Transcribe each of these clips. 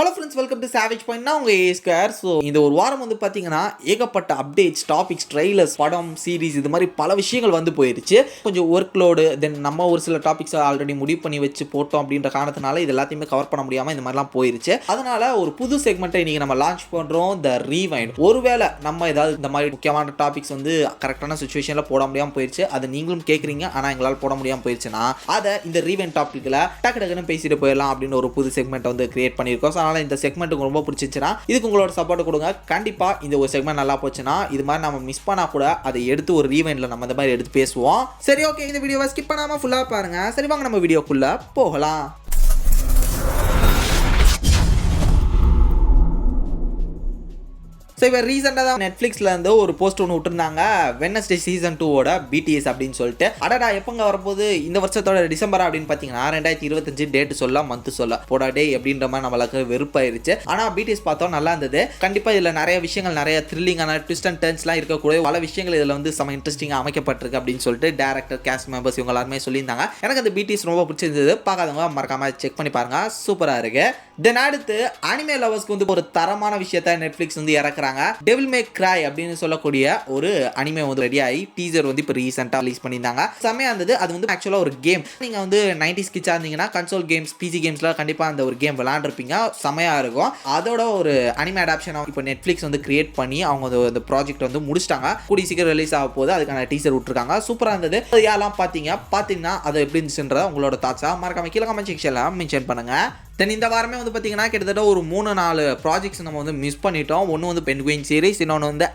Hello friends, welcome to savage point. நான் உங்கள் ஏ square. So இந்த ஒரு வாரம் வந்து பார்த்தீங்கன்னா ஏகப்பட்ட அப்டேட்ஸ், டாபிக்ஸ், ட்ரெய்லர்ஸ், படம், சீரிஸ் இது மாதிரி பல விஷயங்கள் வந்து போயிருச்சு. கொஞ்சம் ஒர்க் லோடு, தென் நம்ம ஒரு சில டாபிக்ஸ் ஆல்ரெடி முடிவு பண்ணி வச்சு போட்டோம் அப்படின்ற காரணத்தினால இது எல்லாத்தையுமே கவர் பண்ண முடியாமல் இந்த மாதிரிலாம் போயிருச்சு. அதனால ஒரு புது செக்மெண்ட்டை இன்றைக்கி நம்ம லான்ச் பண்ணுறோம், த ரீவைண்ட். ஒருவேளை நம்ம ஏதாவது இந்த மாதிரி முக்கியமான டாபிக்ஸ் வந்து கரெக்டான சுச்சுவேஷனில் போட முடியாமல் போயிடுச்சு, அது நீங்களும் கேட்குறீங்க, ஆனால் எங்களால் போட முடியாமல் போயிடுச்சுன்னா அதை இந்த ரீவைண்ட் டாப்பிக்கில் டக்கு டக்குன்னு பேசிட்டு போயிடலாம் அப்படின்னு ஒரு புது செக்மெண்ட் வந்து கிரியேட் பண்ணியிருக்கோம். அதனால இந்த செக்மெண்ட்டுக்கு ரொம்ப பிடிச்சிச்சுன்னா இதுக்கு உங்களோட சப்போர்ட் கொடுங்க. கண்டிப்பா இந்த ஒரு செக்மெண்ட் நல்லா போச்சுன்னா இது மாதிரி நம்ம மிஸ் பண்ணா கூட அதை எடுத்து ஒரு ரீவைண்ட்ல நம்ம இந்த மாதிரி எடுத்து பேசுவோம். சரி, ஓகே, இந்த வீடியோவை ஸ்கிப் பண்ணாம ஃபுல்லா பாருங்க. சரி, வாங்க நம்ம வீடியோக்குள்ள போகலாம். ஸோ இப்போ ரீசெண்டாக தான் நெட்ஃப்ளிக்ஸில் இருந்து ஒரு போஸ்ட் ஒன்று விட்டுருந்தாங்க, வெட்னஸ்டே சீசன் 2 பிடிஎஸ் அப்படின்னு சொல்லிட்டு. அடடா, எப்போங்க வரப்போது இந்த வருஷத்தோட டிசம்பரா அப்படின்னு பார்த்தீங்கன்னா 2025 டேட்டு சொல்ல, மந்த்து சொல்ல, போடா டே அப்படின்ற மாதிரி நம்மளுக்கு வெறுப்பாயிருச்சு. ஆனால் பிடிஎஸ் பார்த்தோம், நல்லா இருந்தது. கண்டிப்பாக இதில் நிறைய விஷயங்கள், நிறைய த்ரில்லிங்கான ட்விஸ்ட் அண்ட் டர்ன்ஸ்லாம் இருக்கக்கூடிய பல விஷயங்கள் இதில் வந்து செம இன்ட்ரெஸ்டிங்காக அமைக்கப்பட்டிருக்கு அப்படின்னு சொல்லிட்டு டேரக்டர், கேஸ்ட் மெம்பர்ஸ் இவங்க எல்லாருமே சொல்லியிருந்தாங்க. எனக்கு அந்த பிடிஎஸ் ரொம்ப பிடிச்சிருந்தது. பார்க்காதவங்க மறக்காம செக் பண்ணி பாருங்க, சூப்பராக இருக்கு. தென் அடுத்து அனிமே லவர்ஸ்க்கு வந்து ஒரு தரமான விஷயத்தை நெட்ஃப்ளிக்ஸ் வந்து இறக்குறாங்க. டெவில் மே கிரை அப்படின்னு சொல்லக்கூடிய ஒரு அனிமே வந்து ரெடி ஆகி டீசர் வந்து இப்போ ரீசெண்டாக ரிலீஸ் பண்ணியிருந்தாங்க. செம்மையாக இருந்தது. அது வந்து ஆக்சுவலாக ஒரு கேம். நீங்கள் வந்து 90s கிட்ஸாக இருந்தீங்கன்னா கன்சோல் கேம்ஸ், பிசி கேம்ஸ்லாம் கண்டிப்பாக அந்த ஒரு கேம் விளாண்டுருப்பீங்க. செம்மையாக இருக்கும். அதோட ஒரு அனிமே அடாப்ஷன் இப்போ நெட்ஃப்ளிக்ஸ் வந்து கிரியேட் பண்ணி அவங்க அந்த ப்ராஜெக்ட் வந்து முடிச்சிட்டாங்க. கூடிய சீக்கிரம் ரிலீஸ் ஆக போது அதுக்கான டீசர் விட்டுருக்காங்க. சூப்பராக இருந்தது. யாரெல்லாம் பார்த்தீங்கன்னா அது எப்படி இருந்துச்சுன்றத உங்களோட தாட்ஸாக மறக்காம கீழே கமெண்ட் செக்ஷனில் மென்ஷன் பண்ணுங்க. தென் இந்த வாரமே வந்து பார்த்தீங்கன்னா கிட்டத்தட்ட ஒரு 3-4 ப்ராஜெக்ட்ஸ் நம்ம வந்து மிஸ் பண்ணிட்டோம். ஒன்று வந்து பென்குயின் சீரிஸ், இன்னொன்று வந்து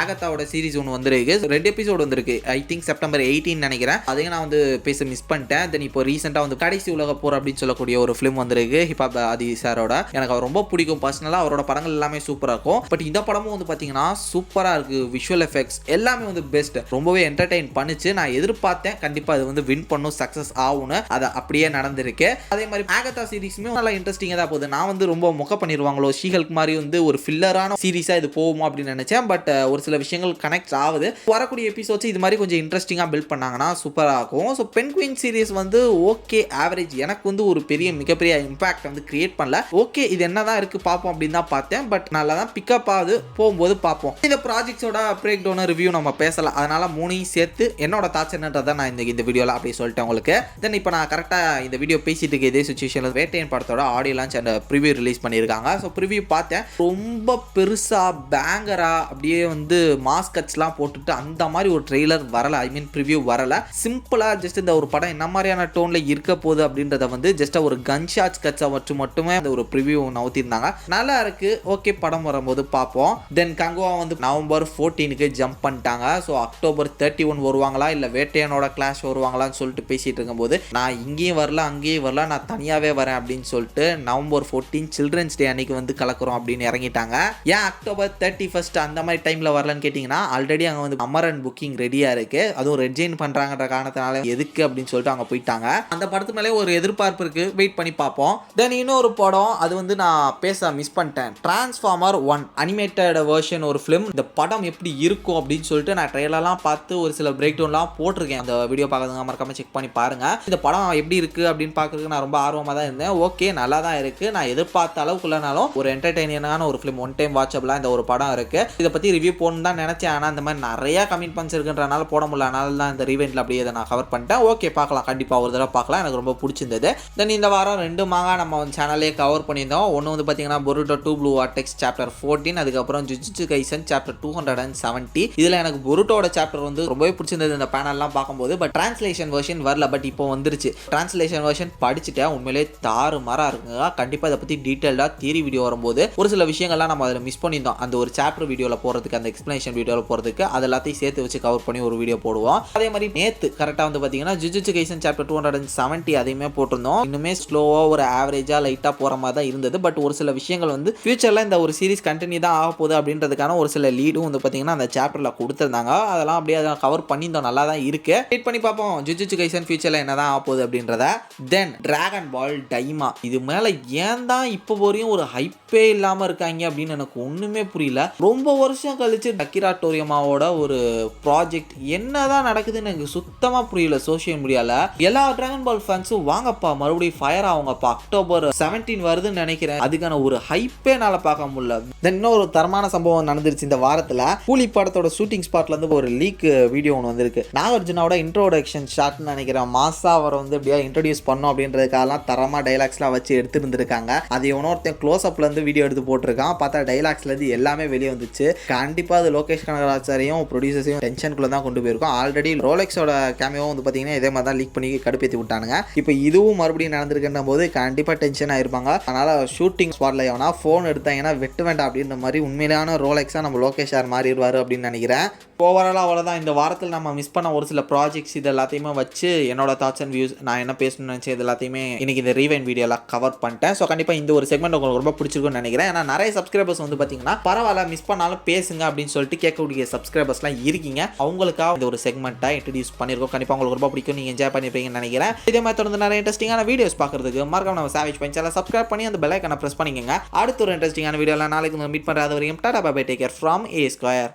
ஆகத்தாவோட சீரிஸ் ஒன்று வந்துருக்கு. 2 எபிசோடு வந்திருக்கு. ஐ திங்க் செப்டம்பர் 18 நினைக்கிறேன். அதையும் நான் வந்து பேச மிஸ் பண்ணிட்டேன். தென் இப்போ ரீசெண்டாக வந்து கடைசி உலக போர் அப்படின்னு சொல்லக்கூடிய ஒரு ஃபிலிம் வந்திருக்கு, ஹிப்ஹாப் ஆதி சாரோட. எனக்கு அவர் ரொம்ப பிடிக்கும் பர்சனலாக. அவரோட படங்கள் எல்லாமே சூப்பராக இருக்கும். பட் இந்த படமும் வந்து பார்த்தீங்கன்னா சூப்பராக இருக்குது. விஷுவல் எஃபெக்ட்ஸ் எல்லாமே வந்து பெஸ்ட். ரொம்பவே என்டர்டெயின் பண்ணிச்சு. நான் எதிர்பார்த்தேன் கண்டிப்பாக அது வந்து வின் பண்ணும், சக்ஸஸ் ஆகும்னு. அது அப்படியே நடந்திருக்கு. அதே மாதிரி ஆகத்தா சீரிஸ் நல்லா இன்ட்ரெஸ்டிங்காக தான் போகுது. நான் வந்து ரொம்ப மொக்க பண்ணிடுவாங்களோ, ஷீஹல்க் மாதிரி வந்து ஒரு ஃபில்லரான சீரிஸாக இது போகுமோ அப்படின்னு நினைச்சேன். பட் ஒரு சில விஷயங்கள் கனெக்ட் ஆகுது. வரக்கூடிய எபிசோட்ஸ் இது மாதிரி கொஞ்சம் இன்ட்ரெஸ்டிங்காக பில்ட் பண்ணாங்கன்னா சூப்பராக இருக்கும். ஸோ பென்குயின் சீரிஸ் வந்து ஓகே, ஆவரேஜ். எனக்கு வந்து ஒரு மிகப்பெரிய இம்பாக்ட் வந்து கிரியேட் பண்ணல. ஓகே, இது என்னதான் இருக்கு பார்ப்போம் அப்படின்னு தான் பார்த்தேன். பட் நல்லா தான் பிக்கப் ஆகுது. போகும்போது பார்ப்போம். இந்த ப்ராஜெக்ட்ஸோட பிரேக் டவுன் ரிவ்யூ நம்ம பேசலாம். அதனால 3ஐயும் சேர்த்து என்னோட தாட்ஸ் என்னன்றதை நான் இந்த வீடியோவில் அப்படி சொல்லிட்டேன் உங்களுக்கு. தென் இப்போ நான் கரெக்டாக இந்த வீடியோ பேசிட்டு இருக்க இதே சுச்சுவேஷனில் வேட்டையன் படத்தோட audio launch and preview release பண்ணியிருக்காங்க. ஸோ ப்ரிவியூ பார்த்தேன். ரொம்ப பெருசாக பேங்கராக அப்படியே வந்து மாஸ் கட்ஸ்லாம் போட்டுட்டு அந்த மாதிரி ஒரு ட்ரெய்லர் வரலை. ஐ மீன் ப்ரிவியூ வரலை. சிம்பிளாக ஜஸ்ட் இந்த ஒரு படம் என்ன மாதிரியான டோனில் இருக்க போகுது அப்படின்றத வந்து ஜஸ்ட் ஒரு கன் ஷாட்ஸ் கட்ஸை மட்டுமே அந்த ஒரு ப்ரிவியூ நவுத்திருந்தாங்க. நல்லா இருக்கு. ஓகே, படம் வரும்போது பார்ப்போம். தென் கங்குவா வந்து நவம்பர் 14க்கு ஜம்ப் பண்ணிட்டாங்க. ஸோ அக்டோபர் 31 வருவாங்களா இல்லை வேட்டையனோட கிளாஷ் வருவாங்களான்னு சொல்லிட்டு பேசிட்டு இருக்கும்போது நான் இங்கேயும் வரல அங்கேயும் வரல, நான் தனியாகவே வரேன் அப்படின்னு சொல்லிட்டு நவம்பர் 14 சில்ட்ரன்ஸ் டே அன்னைக்கு வந்து கலக்குறோம் அப்படின்னு இறங்கிட்டாங்க. ஏன் அக்டோபர் 31 அந்த மாதிரி டைம்ல வரலன்னு கேட்டீங்கன்னா ஆல்ரெடி அங்கே வந்து அமரன் புக்கிங் ரெடியா இருக்கு. அதுவும் ரெட்ஜைன் பண்றாங்கன்ற காரணத்தினால எதுக்கு அப்படின்னு சொல்லிட்டு அவங்க போயிட்டாங்க. அந்த படத்து மேலே ஒரு எதிர்பார்ப்பு இருக்கு. வெயிட் பண்ணி பார்ப்போம். தென் இன்னொரு படம், அது வந்து நான் பேச மிஸ் பண்ணிட்டேன். டிரான்ஸ்ஃபார்மர் 1 அனிமேட்டட் வெர்ஷன் ஒரு ஃபிலிம். இந்த படம் எப்படி இருக்கும் அப்படின்னு சொல்லிட்டு நான் ட்ரெய்லர்லாம் பார்த்து ஒரு சில பிரேக் டவுன்லாம் போட்டிருக்கேன். அந்த வீடியோ பார்க்கறதுங்க மறக்காம செக் பண்ணி பாருங்க. இந்த படம் எப்படி இருக்கு அப்படின்னு பார்க்கறதுக்கு நான் ரொம்ப ஆர்வமாக தான் இருந்தேன். ஓகே, நல்லா தான் இருக்கு. நான் எதிர்பார்த்த அளவுக்குள்ளனாலும் ஒரு என்டர்டெய்னிங்கான ஒரு ஃபிலிம், ஒன் டைம் வாட்சபிளா இந்த ஒரு படம் இருக்கு. இதை பத்தி ரிவ்யூ போடணும் தான் நினைச்சேன். ஆனால் இந்த மாதிரி நிறைய கமிட்மெண்ட்ஸ் இருக்குன்றனால போட முடியல. அதனால தான் இந்த ரீவெண்ட்ல அப்படியே இதை நான் கவர் பண்ணிட்டேன். ஓகே, பார்க்கலாம், கண்டிப்பாக ஒரு தடவை பார்க்கலாம். எனக்கு ரொம்ப பிடிச்சிருந்தது. தென் இந்த வாரம் 2 மாங்கா நம்ம சேனல்லே கவர் பண்ணியிருந்தோம். ஒன்று வந்து பார்த்தீங்கன்னா பொருட்டோ 2 ப்ளூ வார்டெக்ஸ் சாப்டர் 14, அதுக்கப்புறம் ஜுஜுட்சு கைசன் சாப்டர் 270. இதில் எனக்கு பொருட்டோட சாப்டர் வந்து ரொம்பவே பிடிச்சிருந்தது இந்த பேனல்லாம் பார்க்கும்போது. பட் டிரான்ஸ்லேஷன் வெர்ஷன் வரல. பட் இப்போ வந்துருச்சு. டிரான்ஸ்லேஷன் வெர்ஷன் படிச்சுட்டேன். உண்மையிலே தாறுமாறா இருக்குங்க. கண்டிப்பாக இதை பற்றி டீட்டெயிலாக தியரி வீடியோ வரும்போது ஒரு சில விஷயங்கள்லாம் நம்ம அதில் மிஸ் பண்ணியிருந்தோம். அந்த ஒரு சாப்டர் வீடியோவில் போகிறதுக்கு, அந்த எக்ஸ்பிளனேஷன் வீடியோவில் போகிறதுக்கு அது எல்லாத்தையும் சேர்த்து வச்சு கவர் பண்ணி ஒரு வீடியோ போடுவோம். அதே மாதிரி நேற்று கரெக்டாக வந்து பார்த்தீங்கன்னா ஜுஜுட்சு கைசன் சாப்டர் 270 அதையுமே போட்டிருந்தோம். இன்னுமே ஸ்லோவாக ஒரு ஆவரேஜாக லைட்டாக போகிற மாதிரி தான் இருந்தது. பட் ஒரு சில விஷயங்கள் வந்து ஃபியூச்சரில் இந்த ஒரு சீரிஸ் கண்டினியூ தான் ஆக போகுது அப்படின்றதுக்கான ஒரு சில லீடும் வந்து பார்த்தீங்கன்னா அந்த சாப்டரில் கொடுத்துருந்தாங்க. அதெல்லாம் அப்படியே அதை கவர் பண்ணியிருந்தோம். நல்லா தான் இருக்கு. வெயிட் பண்ணி பார்ப்போம் ஜுஜுட்சு கைசன் ஃபியூச்சரில் என்ன தான் ஆக போகுது அப்படின்றத. தென் டிராகன் பால் டைமா இருக்கான். இது மேலே ஏன் தான் இப்போ வரையும் ஒரு ஹைப்பே இல்லாமல் இருக்காங்க அப்படின்னு எனக்கு ஒன்றுமே புரியல. ரொம்ப வருஷம் கழிச்சு அகிரா டோரியமாவோட ஒரு ப்ராஜெக்ட் என்னதான் நடக்குதுன்னு எனக்கு சுத்தமாக புரியல. சோஷியல் மீடியாவில் எல்லா டிராகன் பால் ஃபேன்ஸும் வாங்கப்பா மறுபடியும் ஃபயர் ஆகுங்கப்பா, அக்டோபர் 17 வருதுன்னு நினைக்கிறேன், அதுக்கான ஒரு ஹைப்பே என்னால் பார்க்க முடியல. தென் இன்னொரு தரமான சம்பவம் நடந்துருச்சு இந்த வாரத்தில். கூலி படத்தோட ஷூட்டிங் ஸ்பாட்ல இருந்து ஒரு லீக் வீடியோ ஒன்று வந்திருக்கு. நாகார்ஜுனாவோட இன்ட்ரோடக்ஷன் ஷாட்னு நினைக்கிறேன். மாசா அவரை வந்து எப்படியா இன்ட்ரோடியூஸ் பண்ணோம் அப்படின்றதுக்காகலாம் தரமாக டைலாக்ஸ்லாம் வச்சு எடுத்துருந்துருக்காங்க. அது இன்னொருத்தன் க்ளோஸ் அப்ல இருந்து வீடியோ எடுத்து போட்டிருக்கான். பார்த்தா டைலாக்ஸ்ல இருந்து எல்லாமே வெளியே வந்துச்சு. கண்டிப்பாக அது லோகேஷ் கனகராஜரையும் ப்ரொடியூசர்ஸையும் டென்ஷனுக்குள்ள தான் கொண்டு போயிருக்கோம். ஆல்ரெடி ரோலெக்ஸோட கேமியோவும் வந்து பார்த்தீங்கன்னா இதே மாதிரி தான் லீக் பண்ணி கடுப்பேற்றி விட்டானுங்க. இப்போ இதுவும் மறுபடியும் நடந்திருக்குன்ற போது கண்டிப்பாக டென்ஷன் ஆயிருப்பாங்க. அதனால ஷூட்டிங் ஸ்பாட்ல எவனா ஃபோன் எடுத்தாங்கன்னா வெட்டு வேண்டாம் அப்படின்ற மாதிரி உண்மையிலான ரோலெக்ஸாக நம்ம லோகேஷ் சார் மாறிடுவார் அப்படின்னு நினைக்கிறேன். ஓவராலாக அவ்வளோதான். இந்த வாரத்தில் நம்ம மிஸ் பண்ண ஒரு சில ப்ராஜெக்ட்ஸ் இது எல்லாத்தையுமே வச்சு என்னோட தாட்ஸ் அண்ட் வியூஸ், நான் என்ன பேசணும்னு நினச்சேன், இது எல்லாத்தையுமே இன்னைக்கு இந்த ரீவைண்ட் வீடியோவில் கவர் பண்ணிட்டேன். ஸோ கண்டிப்பாக இந்த ஒரு செக்மெண்ட் உங்களுக்கு ரொம்ப பிடிச்சிருக்குன்னு நினைக்கிறேன். ஏன்னா நிறைய சப்ஸ்கிரைபர்ஸ் வந்து பார்த்தீங்கன்னா பரவாயில்ல மிஸ் பண்ணாலும் பேசுங்க அப்படின்னு சொல்லிட்டு கேட்கக்கூடிய சப்ஸ்கிரைபர்ஸ்லாம் இருக்கீங்க. அவங்களுக்காக இந்த ஒரு செக்மெண்ட்டை இன்ட்ரடியூஸ் பண்ணியிருக்கோம். கண்டிப்பாக உங்களுக்கு ரொம்ப பிடிக்கும், நீங்கள் என்ஜாய் பண்ணிருப்பீங்கன்னு நினைக்கிறேன். இதே மாதிரி தொடர்ந்து நிறைய இன்ட்ரெஸ்டிங்கான வீடியோஸ் பார்க்கறதுக்கு மறக்காம நம்ம சாவேஜ் பஞ்சால சப்ஸ்கிரைப் பண்ணி அந்த பெல் ஐக்கானை ப்ரெஸ் பண்ணிக்கங்க. அடுத்த ஒரு இன்ட்ரெஸ்டிங்கான வீடியோவில் நாளைக்கு மீட் பண்ணுறது வரையும் tata bye bye, take care from A Square.